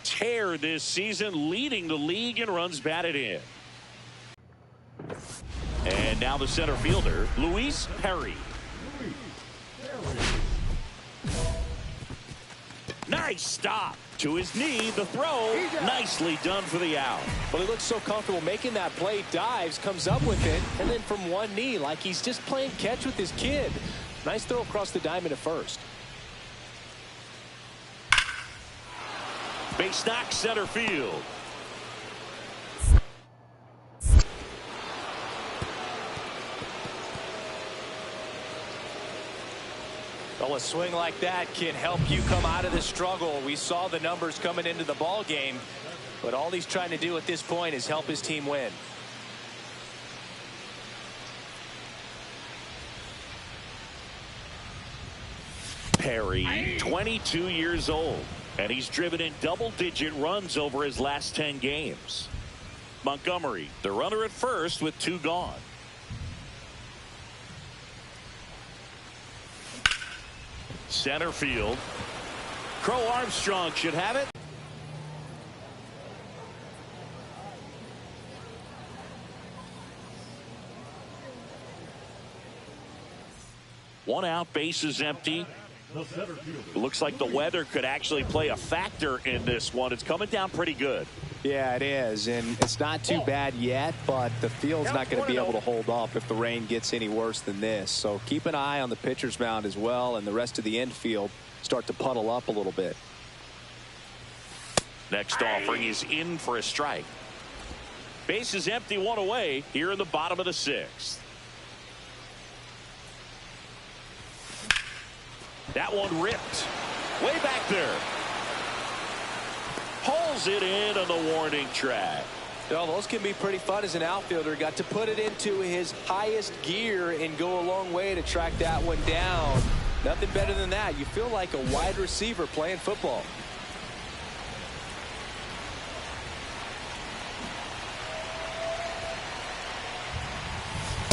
Tear this season, leading the league in runs batted in. And now the center fielder, Luis Perry. Nice stop. To his knee, the throw. Nicely done for the out. Well, he looks so comfortable making that play, dives, comes up with it, and then from one knee, like he's just playing catch with his kid. Nice throw across the diamond at first. Base knock, center field. Well, a swing like that can help you come out of the struggle. We saw the numbers coming into the ball game, but all he's trying to do at this point is help his team win. Perry, 22 years old, and he's driven in double-digit runs over his last 10 games. Montgomery, the runner at first with 2 gone. Center field. Crow Armstrong should have it. One out, bases empty. It looks like the weather could actually play a factor in this one. It's coming down pretty good. Yeah, it is, and it's not too bad yet, but the field's not going to be able to hold up if the rain gets any worse than this. So keep an eye on the pitcher's mound as well, and the rest of the infield start to puddle up a little bit. Next offering is in for a strike. Base is empty, 1 away here in the bottom of the 6th. That one ripped way back there. Pulls it in on the warning track. Well, those can be pretty fun as an outfielder. Got to put it into his highest gear and go a long way to track that one down. Nothing better than that. You feel like a wide receiver playing football.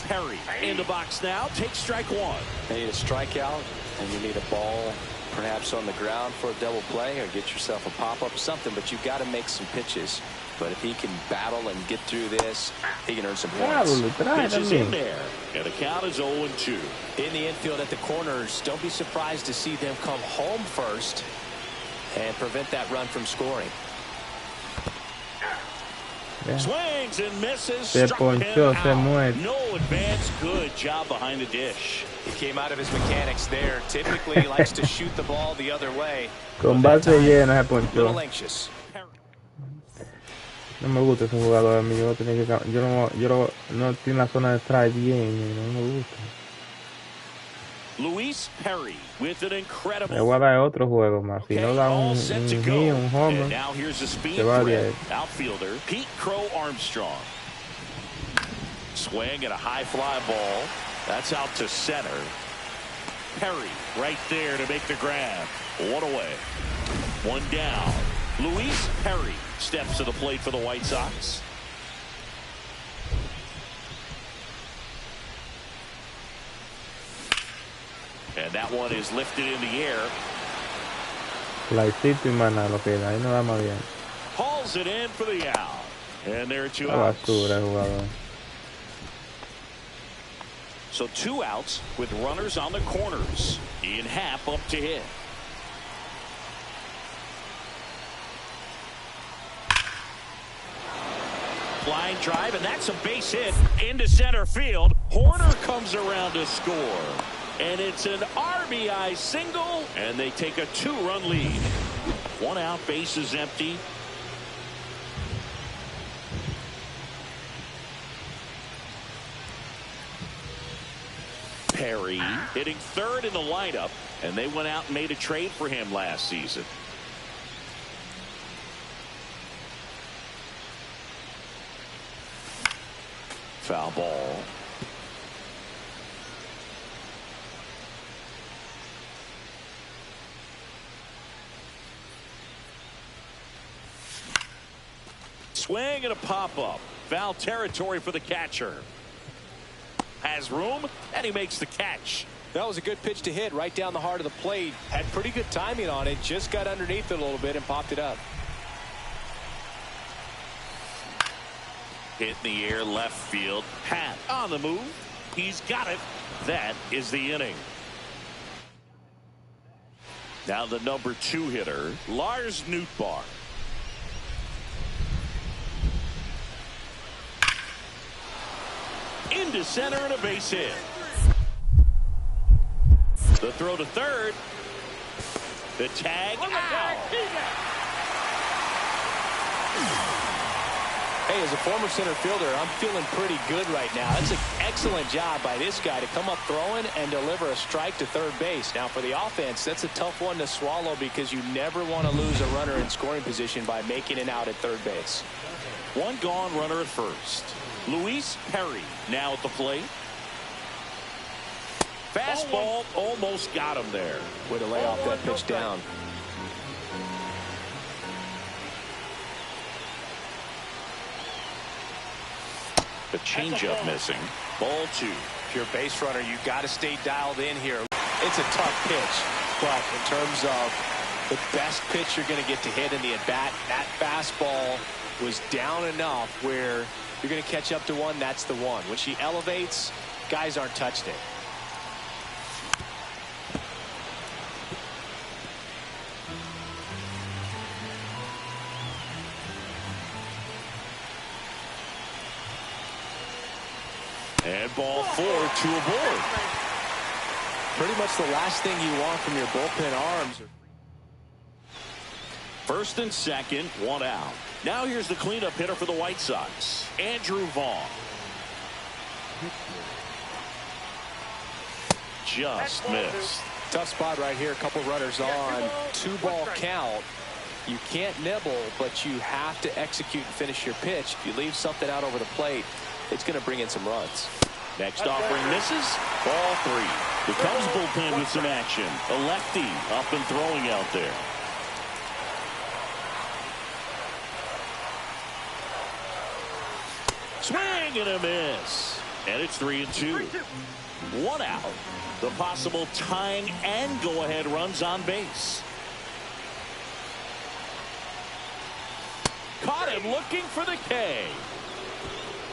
Perry in the box now. Takes strike 1. You need a strikeout, and you need a ball perhaps on the ground for a double play, or get yourself a pop-up, something, but you've got to make some pitches. But if he can battle and get through this, he can earn some points. Pitches in there, and the count is 0-2. In the infield at the corners, don't be surprised to see them come home first and prevent that run from scoring. Swings and misses. Struck him out. No advance. Good job behind the dish. He came out of his mechanics there. Typically he likes to shoot the ball the other way. Con base llena se A little ponchó. anxious. No me gusta ese jugador a mí. Yo no estoy en la zona de strike bien. No me gusta. Luis Perry with an incredible. Le voy a dar otro juego más. Si no da un homer, now here's a speed se va de ahí. outfielder Pete Crow Armstrong. Swing and a high fly ball. That's out to center. Perry right there to make the grab. 1 away. 1 down. Luis Perry steps to the plate for the White Sox. And that one is lifted in the air. Flycito y mana lo que da. Ahí no da más bien. Hauls it in for the out. And there are 2 La outs. basura el jugador. So 2 outs with runners on the corners. Ian Happ up to hit. Flying drive, and that's a base hit into center field. Horner comes around to score. And it's an RBI single, and they take a 2-run lead. 1 out, base is empty. Perry hitting 3rd in the lineup, and they went out and made a trade for him last season. Foul ball. Swing and a pop-up. Foul territory for the catcher. Has room, and he makes the catch. That was a good pitch to hit right down the heart of the plate. Had pretty good timing on it. Just got underneath it a little bit and popped it up. Hit in the air left field. Pat on the move. He's got it. That is the inning. Now the number 2 hitter, Lars Nootbaar. Into center and a base hit. The throw to third. The tag out. Hey, as a former center fielder, I'm feeling pretty good right now. That's an excellent job by this guy to come up throwing and deliver a strike to third base. Now, for the offense, that's a tough one to swallow because you never want to lose a runner in scoring position by making it out at third base. One gone, runner at first. Luis Perry now at the plate. Fastball almost got him there. Way to lay off that pitch down. The changeup missing. Ball 2. If you're a base runner, you got to stay dialed in here. It's a tough pitch, but in terms of the best pitch you're going to get to hit in the at-bat, that fastball was down enough where you're going to catch up to one. That's the one. When she elevates, guys aren't touched it. And ball 4, 2 aboard. Pretty much the last thing you want from your bullpen arms. First and second, 1 out. Now here's the cleanup hitter for the White Sox, Andrew Vaughn. Just missed. Tough spot right here. A couple runners on. 2-ball count. You can't nibble, but you have to execute and finish your pitch. If you leave something out over the plate, it's going to bring in some runs. Next offering misses. Ball 3. The Cubs bullpen with some action. A lefty up and throwing out there. Swing and a miss. And it's 3-2. 1 out. The possible tying and go-ahead runs on base. Caught him looking for the K.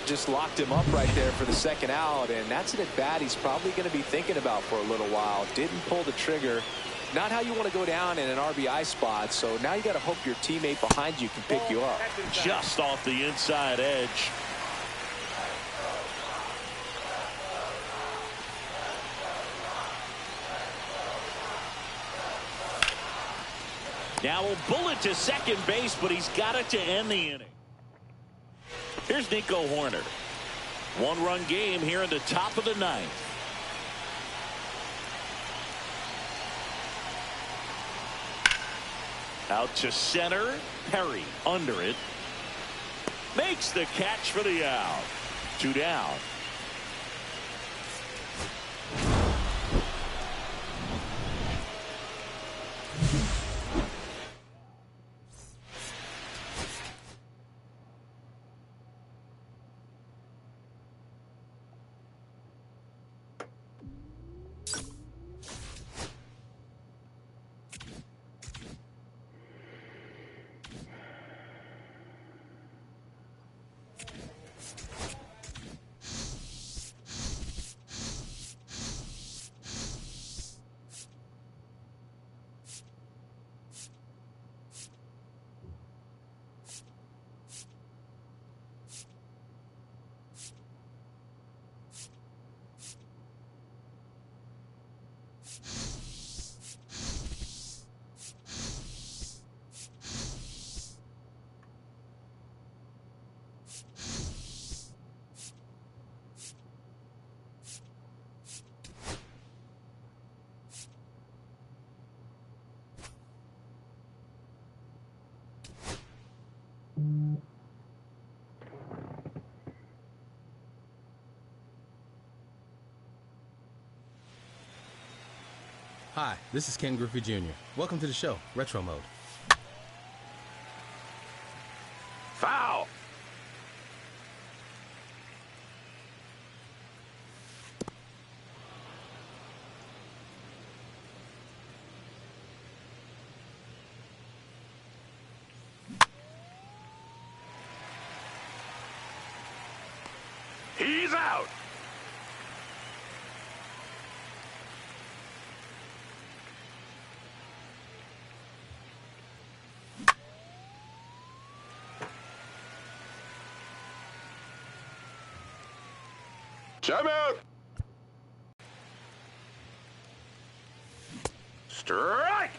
Just locked him up right there for the second out, and that's an at-bat he's probably going to be thinking about for a little while. Didn't pull the trigger. Not how you want to go down in an RBI spot, so now you got to hope your teammate behind you can pick you up. Just off the inside edge. Now a bullet to second base, but he's got it to end the inning. Here's Nico Horner. 1-run game here in the top of the 9th. Out to center. Perry under it. Makes the catch for the out. 2 down. Hi, this is Ken Griffey Jr. Welcome to the show, Retro Mode. Foul. Timeout. Strike.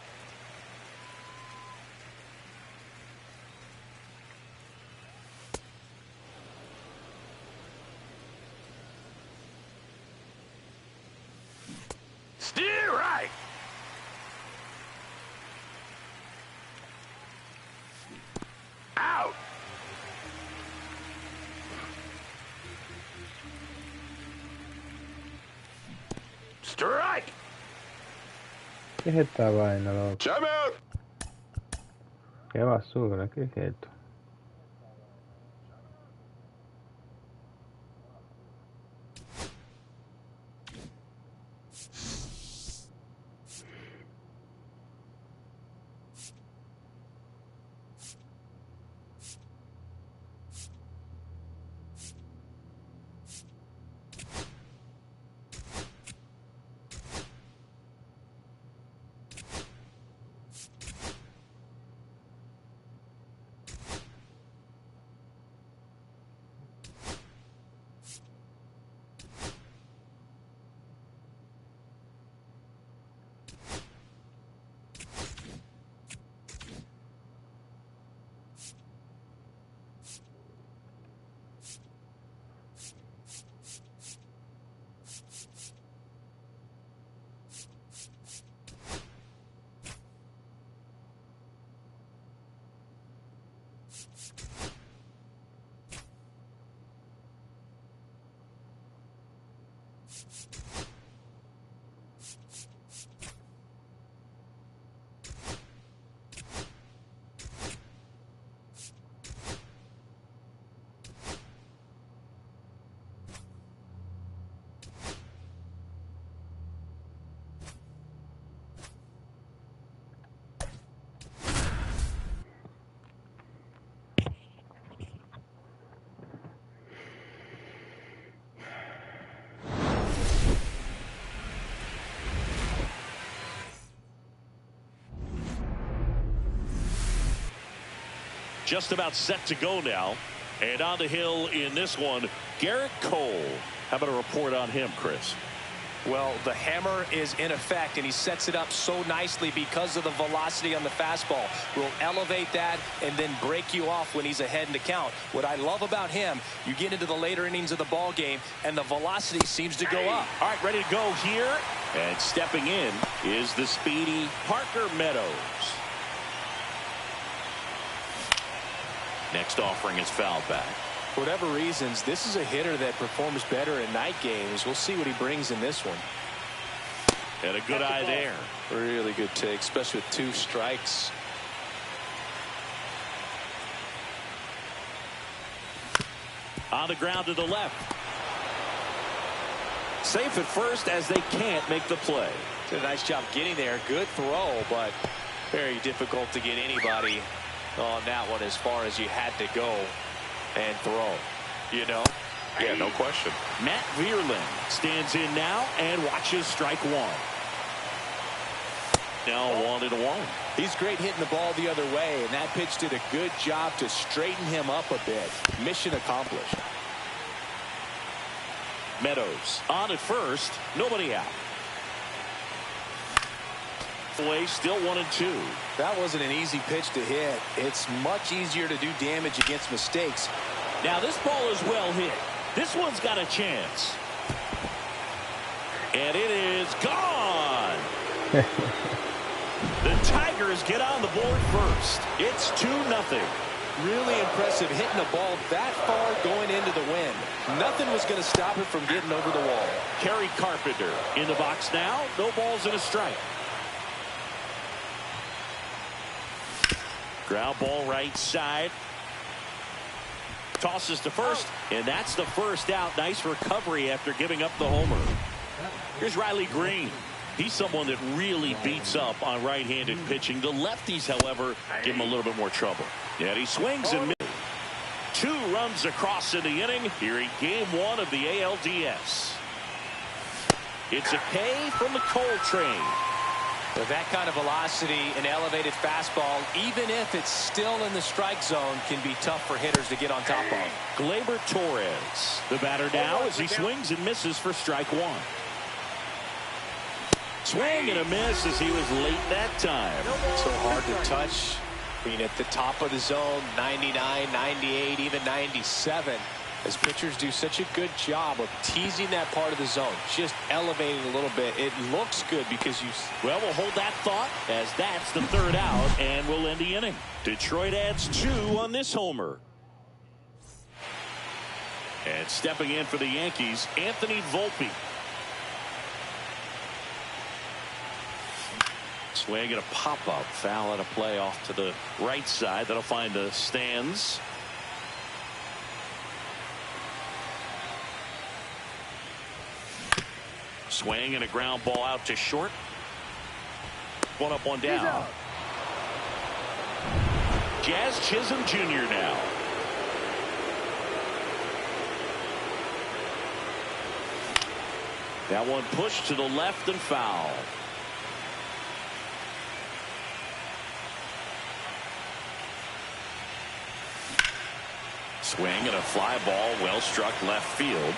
Strike. Out. Strike. ¿Qué es esta vaina, loco? Timeout. Qué basura, ¿qué es esto? Just about set to go now. And on the hill in this one, Garrett Cole. How about a report on him, Chris? Well, the hammer is in effect, and he sets it up so nicely because of the velocity on the fastball. Will elevate that and then break you off when he's ahead in the count. What I love about him, you get into the later innings of the ball game, and the velocity seems to go up. All right, ready to go here. And stepping in is the speedy Parker Meadows. Next offering is fouled back. For whatever reasons, this is a hitter that performs better in night games. We'll see what he brings in this one. And a good eye there. Really good take, especially with 2 strikes. On the ground to the left. Safe at first as they can't make the play. Did a nice job getting there. Good throw, but very difficult to get anybody on that one as far as you had to go and throw, you know? Yeah, no question. Matt Vierlin stands in now and watches strike 1. Now 1-1. He's great hitting the ball the other way, and that pitch did a good job to straighten him up a bit. Mission accomplished. Meadows on at first, nobody out. Away, still 1-2. That wasn't an easy pitch to hit. It's much easier to do damage against mistakes. Now this ball is well hit. This one's got a chance. And it is gone. The Tigers get on the board first. It's 2-0. Really impressive hitting a ball that far going into the wind. Nothing was going to stop it from getting over the wall. Kerry Carpenter in the box now. No balls and a strike. Ground ball right side. Tosses to first, and that's the first out. Nice recovery after giving up the homer. Here's Riley Green. He's someone that really beats up on right-handed pitching. The lefties, however, give him a little bit more trouble. And he swings and misses. 2 runs across in the inning here in Game 1 of the ALDS. It's a K from the Cole train. With that kind of velocity, an elevated fastball, even if it's still in the strike zone, can be tough for hitters to get on top of. Gleyber Torres, the batter now as he swings and misses for strike one. Swing and a miss as he was late that time. So hard to touch. Being at the top of the zone, 99, 98, even 97. As pitchers do such a good job of teasing that part of the zone, just elevating a little bit. It looks good because you... Well, we'll hold that thought as that's the third out, and we'll end the inning. Detroit adds 2 on this homer. And stepping in for the Yankees, Anthony Volpe. Swing and a pop-up, foul and a play off to the right side. That'll find the stands. Swing and a ground ball out to short. One up, one down. Jazz Chisholm Jr. now. That one pushed to the left and foul. Swing and a fly ball, well struck left field.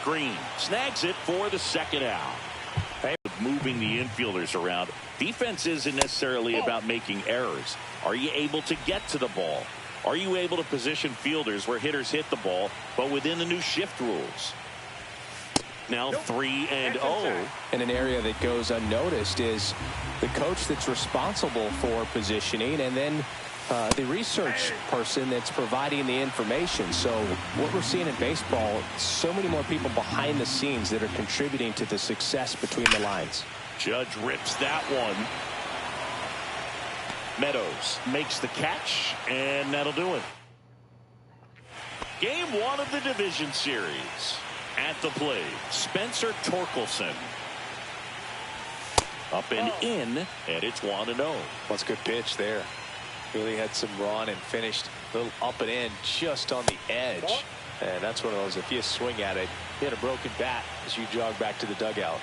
Green snags it for the second out. Moving the infielders around. Defense isn't necessarily about making errors. Are you able to get to the ball? Are you able to position fielders where hitters hit the ball, but within the new shift rules? Now 3-0. And an area that goes unnoticed is the coach that's responsible for positioning, and then the research person that's providing the information. So what we're seeing in baseball, so many more people behind the scenes that are contributing to the success between the lines. Judge rips that one. Meadows makes the catch, and that'll do it. Game 1 of the division series. At the plate, Spencer Torkelson. Up and in, and it's 1-0. That's a good pitch there. Really had some run and finished a little up and in just on the edge. And that's one of those, if you swing at it, you hit a broken bat as you jog back to the dugout.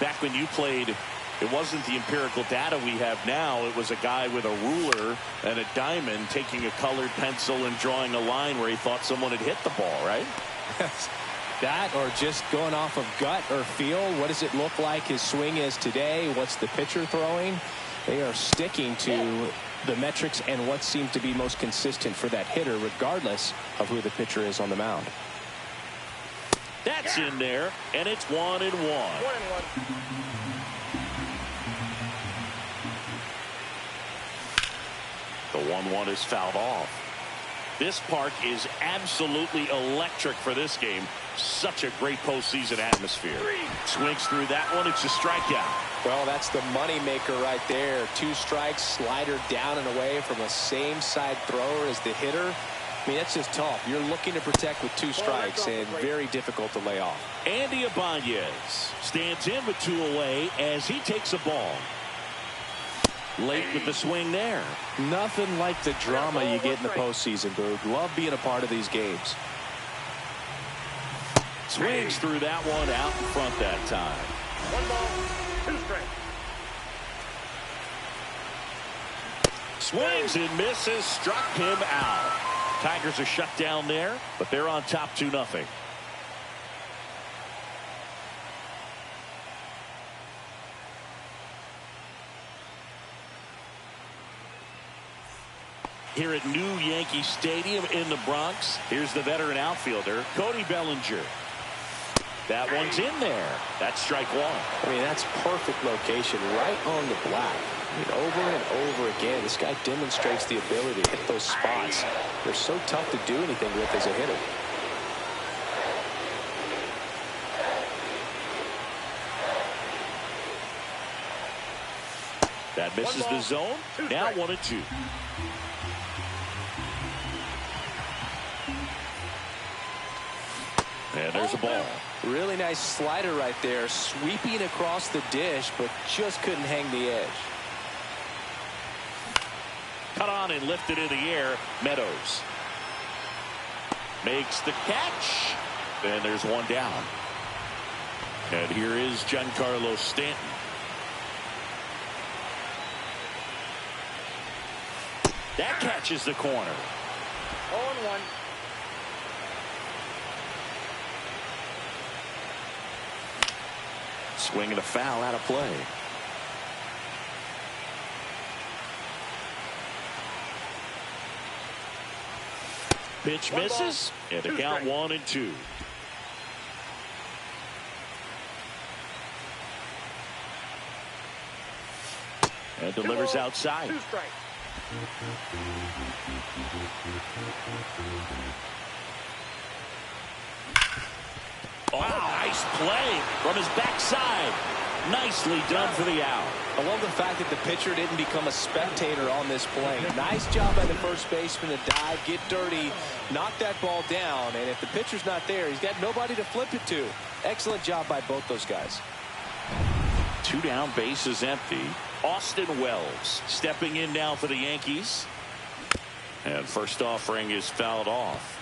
Back when you played, it wasn't the empirical data we have now. It was a guy with a ruler and a diamond taking a colored pencil and drawing a line where he thought someone had hit the ball, right? That, or just going off of gut or feel. What does it look like his swing is today? What's the pitcher throwing? They are sticking to the metrics and what seems to be most consistent for that hitter, regardless of who the pitcher is on the mound. That's in there, and it's 1-1. The 1-1 is fouled off. This park is absolutely electric for this game. Such a great postseason atmosphere. Swings through that one. It's a strikeout. Well, that's the money maker right there. 2 strikes, slider down and away from a same side thrower as the hitter. I mean, that's just tough. You're looking to protect with 2 strikes and very difficult to lay off. Andy Ibanez stands in with 2 away as he takes a ball. Late with the swing there. Nothing like the drama you get in the postseason, Boog. Love being a part of these games. Swings through that one out in front that time. 1 ball, 2 strikes. Swings and misses, struck him out. Tigers are shut down there, but they're on top 2-0. Here at New Yankee Stadium in the Bronx, here's the veteran outfielder, Cody Bellinger. That one's in there. That's strike 1. I mean, that's perfect location, right on the black. I mean, over and over again, this guy demonstrates the ability to hit those spots. They're so tough to do anything with as a hitter. That misses the zone. Now 1-2. And there's a ball. Really nice slider right there, sweeping across the dish, but just couldn't hang the edge. Cut on and lifted in the air. Meadows makes the catch, And there's one down. And here is Giancarlo Stanton. That catches the corner. 0-1. Swing and a foul out of play. Pitch misses, and the count 1-2. And delivers outside. 2 strikes. Oh, nice play from his backside. Nicely done for the out. I love the fact that the pitcher didn't become a spectator on this play. Nice job by the first baseman to dive, get dirty, knock that ball down. And if the pitcher's not there, he's got nobody to flip it to. Excellent job by both those guys. 2 down, bases empty. Austin Wells stepping in now for the Yankees. And first offering is fouled off.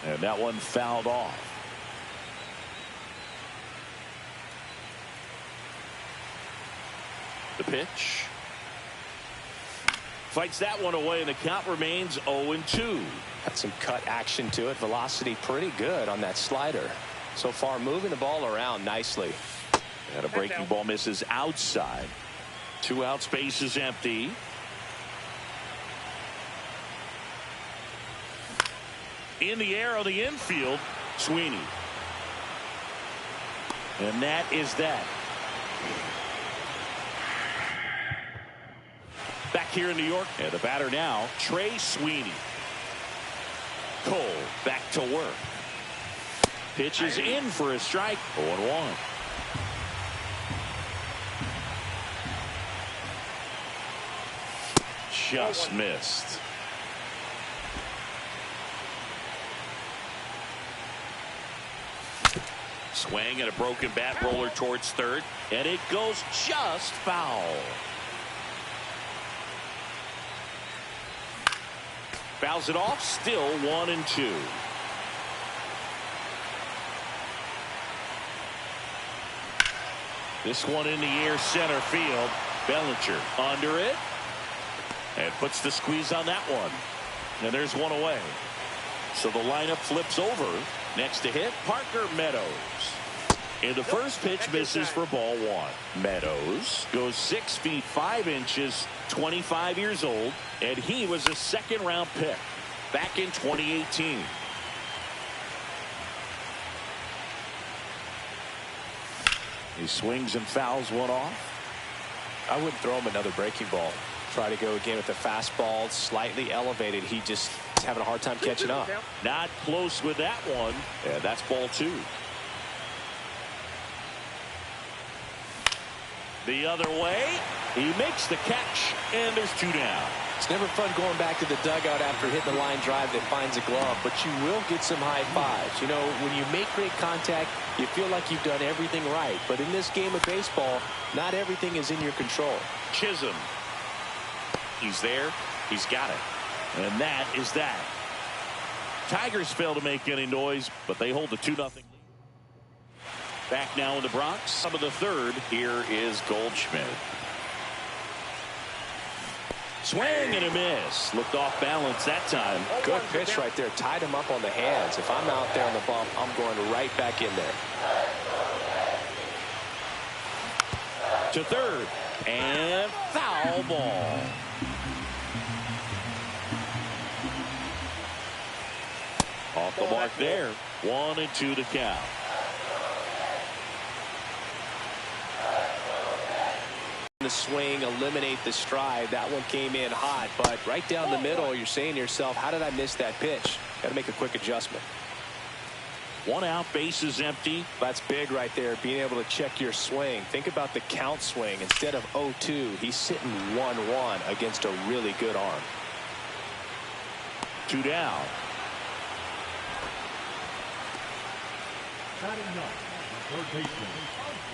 And that one fouled off. The pitch. Fights that one away, and the count remains 0-2. Got some cut action to it. Velocity pretty good on that slider. So far moving the ball around nicely. And a breaking ball misses outside. 2 outs, base is empty. In the air on the infield, Sweeney. And that is that. Back here in New York, and the batter now, Trey Sweeney. Cole back to work. Pitches in for a strike. 0-1. Just missed. Swing and a broken bat roller towards third, and it goes just foul. Fouls it off, still 1-2. This one in the air, center field. Bellinger under it, and puts the squeeze on that one. And there's one away. So the lineup flips over. Next to hit, Parker Meadows. And the first pitch misses for ball 1. Meadows goes 6 feet 5 inches, 25 years old, and he was a 2nd-round pick back in 2018. He swings and fouls one off. I wouldn't throw him another breaking ball. Try to go again with the fastball, slightly elevated. He just is having a hard time catching up. Not close with that one, and that's ball 2. The other way, he makes the catch, and there's 2 down. It's never fun going back to the dugout after hitting the line drive that finds a glove, but you will get some high fives. You know, when you make great contact, you feel like you've done everything right. But in this game of baseball, not everything is in your control. Chisholm. He's there. He's got it. And that is that. Tigers fail to make any noise, but they hold the 2-0 lead. Back now in the Bronx. Some of the 3rd. Here is Goldschmidt. Swing and a miss. Looked off balance that time. Good pitch right there. Tied him up on the hands. If I'm out there on the bump, I'm going right back in there. To third. And foul ball. Off the mark there. 1-2 to count. The swing, eliminate the stride. That one came in hot, but right down the middle, you're saying to yourself, how did I miss that pitch? Got to make a quick adjustment. 1 out, bases empty. That's big right there, being able to check your swing. Think about the count swing. Instead of 0-2, he's sitting 1-1 against a really good arm. 2 down. Batting 9, third baseman,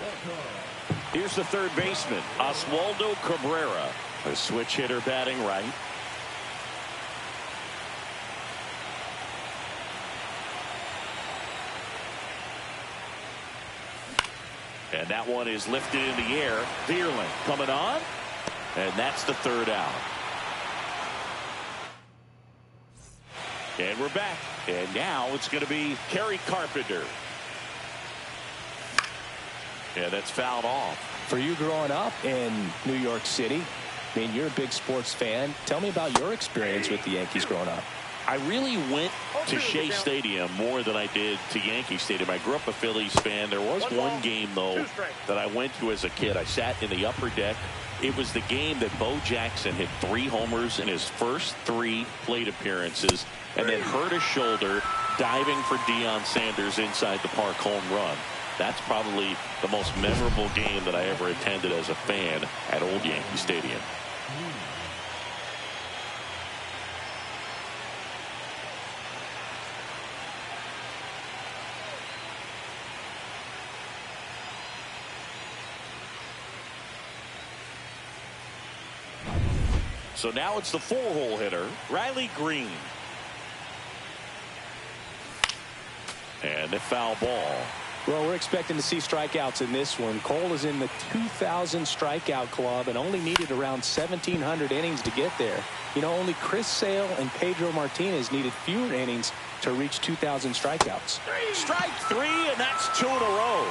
Walker Here's the third baseman, Oswaldo Cabrera, a switch hitter batting right. And that one is lifted in the air. Vierling coming on, and that's the third out. And we're back. And now it's going to be Kerry Carpenter. Yeah, that's fouled off. For you growing up in New York City, I mean, you're a big sports fan. Tell me about your experience with the Yankees growing up. I really went to Shea Stadium more than I did to Yankee Stadium. I grew up a Phillies fan. There was one game, though, that I went to as a kid. I sat in the upper deck. It was the game that Bo Jackson hit 3 homers in his first 3 plate appearances and then hurt his shoulder diving for Deion Sanders inside the park home run. That's probably the most memorable game that I ever attended as a fan at Old Yankee Stadium. So now it's the 4-hole hitter, Riley Green. And a foul ball. Well, we're expecting to see strikeouts in this one. Cole is in the 2,000 strikeout club and only needed around 1,700 innings to get there. You know, only Chris Sale and Pedro Martinez needed fewer innings to reach 2,000 strikeouts. Strike 3, and that's 2 in a row.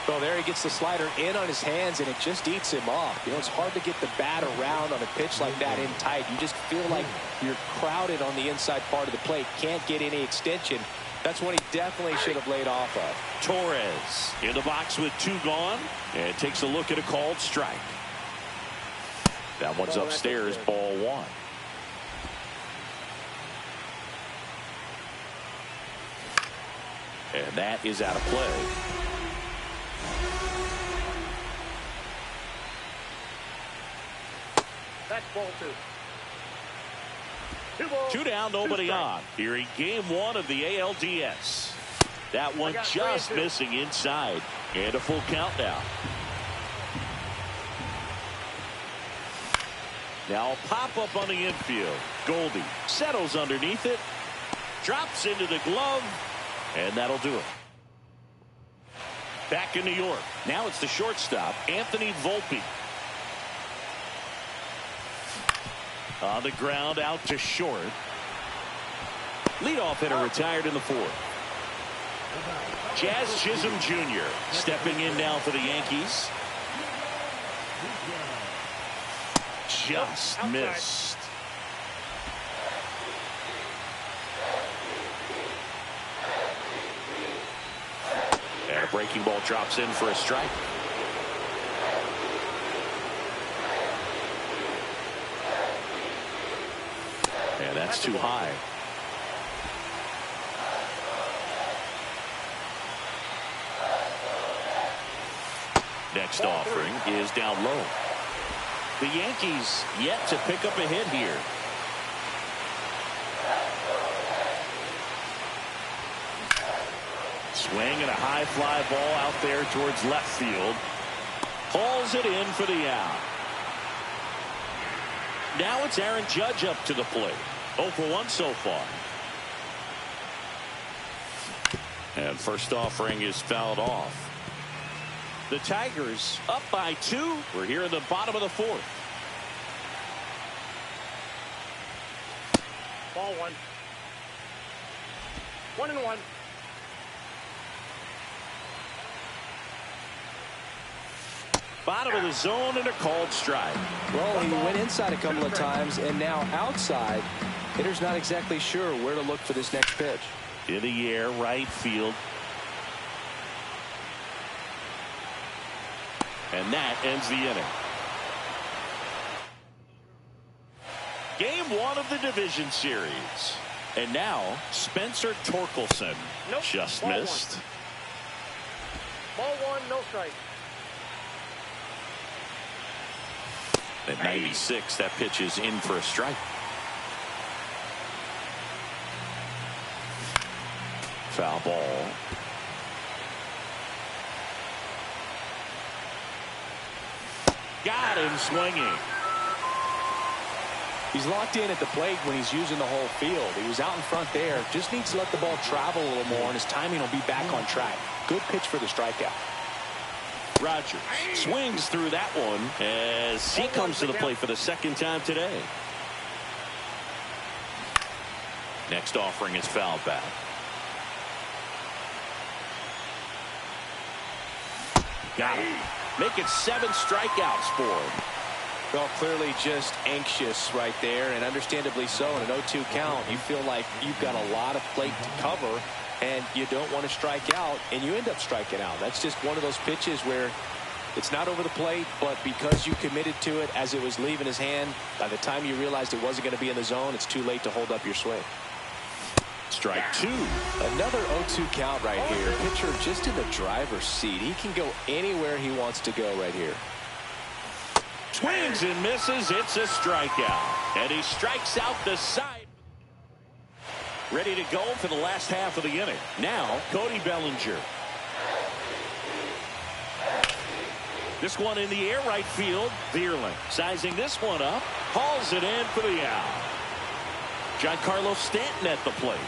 So there he gets the slider in on his hands, and it just eats him off. You know, it's hard to get the bat around on a pitch like that in tight. You just feel like you're crowded on the inside part of the plate. Can't get any extension. That's what he definitely should have laid off of. Torres in the box with 2 gone and takes a look at a called strike. That one's upstairs, ball 1. And that is out of play. That's ball 2. 2 down, nobody on. Here in game 1 of the ALDS. That one just missing inside. And a full count now. Now a pop-up on the infield. Goldie settles underneath it. Drops into the glove. And that'll do it. Back in New York. Now it's the shortstop, Anthony Volpe. On the ground, out to short. Leadoff hitter retired in the 4th. Jazz Chisholm Jr. stepping in now for the Yankees. Just missed. And a breaking ball drops in for a strike. And that's too high. Next offering is down low. The Yankees yet to pick up a hit here. Swing and a high fly ball out there towards left field. Hauls it in for the out. Now it's Aaron Judge up to the plate. 0 for 1 so far. And first offering is fouled off. The Tigers up by 2. We're here in the bottom of the 4th. Ball 1. 1-1. Bottom of the zone and a called strike. Well, he went inside a couple of times, and now outside. Hitter's not exactly sure where to look for this next pitch. In the air, right field. And that ends the inning. Game 1 of the division series. And now, Spencer Torkelson. Nope. Just Ball missed. 1. Ball 1, no strike. At 96, that pitch is in for a strike. Foul ball. Got him swinging. He's locked in at the plate when he's using the whole field. He was out in front there. Just needs to let the ball travel a little more, and his timing will be back on track. Good pitch for the strikeout. Rogers swings through that one as he comes to the plate for the second time today. Next offering is fouled back. Got him. Make it 7 strikeouts for him. Well, clearly just anxious right there, and understandably so. In an 0-2 count, you feel like you've got a lot of plate to cover, and you don't want to strike out, and you end up striking out. That's just one of those pitches where it's not over the plate, but because you committed to it as it was leaving his hand, by the time you realized it wasn't going to be in the zone, it's too late to hold up your swing. Strike 2. Another 0-2 count right here. Pitcher just in the driver's seat. He can go anywhere he wants to go right here. Swings and misses. It's a strikeout. And he strikes out the side. Ready to go for the last half of the inning. Now, Cody Bellinger. This one in the air right field. Vierling sizing this one up. Hauls it in for the out. Giancarlo Stanton at the plate.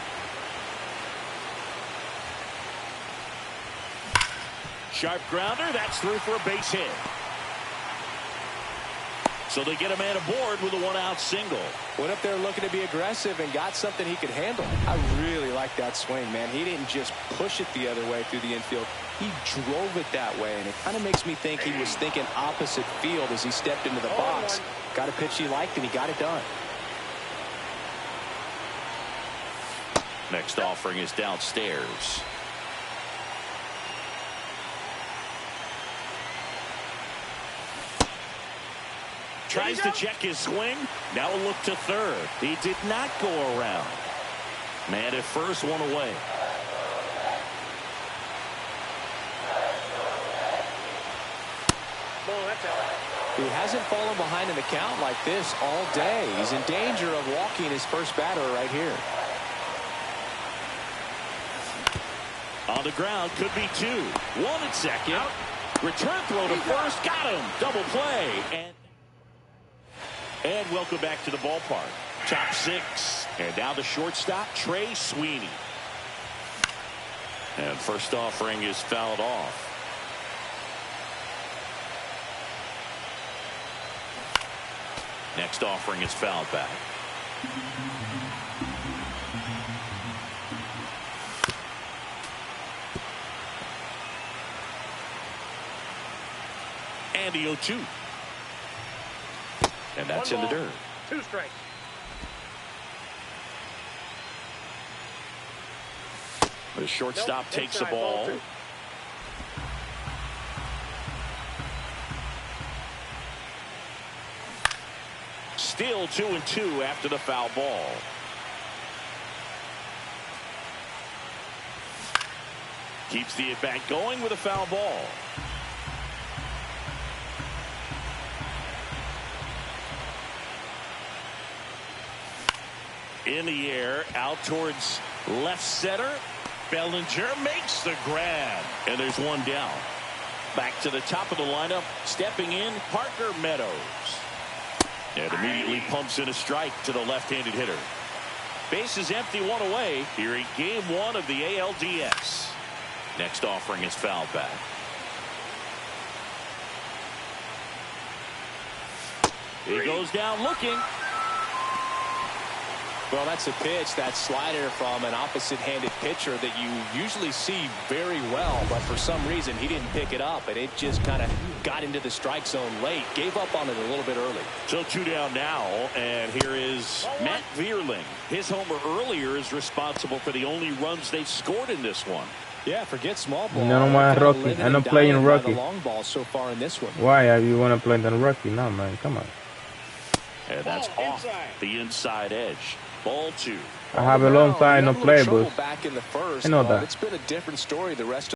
Sharp grounder. That's through for a base hit. So they get a man aboard with a 1-out single. Went up there looking to be aggressive and got something he could handle. I really like that swing, man. He didn't just push it the other way through the infield. He drove it that way, and it kind of makes me think he was thinking opposite field as he stepped into the box. Got a pitch he liked, and he got it done. Next offering is downstairs. Tries to check his swing. Now a look to third. He did not go around. Man at first, one away. He hasn't fallen behind in the count like this all day. He's in danger of walking his first batter right here. On the ground, could be 2. 1 at second. Return throw to first. Got him. Double play. And welcome back to the ballpark. Top 6. And now the shortstop, Trey Sweeney. And first offering is fouled off. Next offering is fouled back. And the 0-2. And that's in the dirt. 2 strikes. The shortstop takes the ball. Still 2-2 after the foul ball. Keeps the at-bat going with a foul ball. In the air, out towards left center. Bellinger makes the grab. And there's one down. Back to the top of the lineup. Stepping in, Parker Meadows. And immediately pumps in a strike to the left-handed hitter. Base is empty, 1 away. Here in game 1 of the ALDS. Next offering is fouled back. He goes down looking. Well, that's a pitch, that slider from an opposite-handed pitcher that you usually see very well, but for some reason he didn't pick it up, and it just kind of got into the strike zone late. Gave up on it a little bit early. So 2 down now, and here is Matt Vierling. His homer earlier is responsible for the only runs they've scored in this one. Yeah, forget small ball. No más Rocky. I'm not playing Rocky. Long ball so far in this one. Why you want to play the Rocky? No, man, come on. And that's off the inside edge. Ball 2. I have a long time no play, but back in the first. I know that. It's been a different story the rest of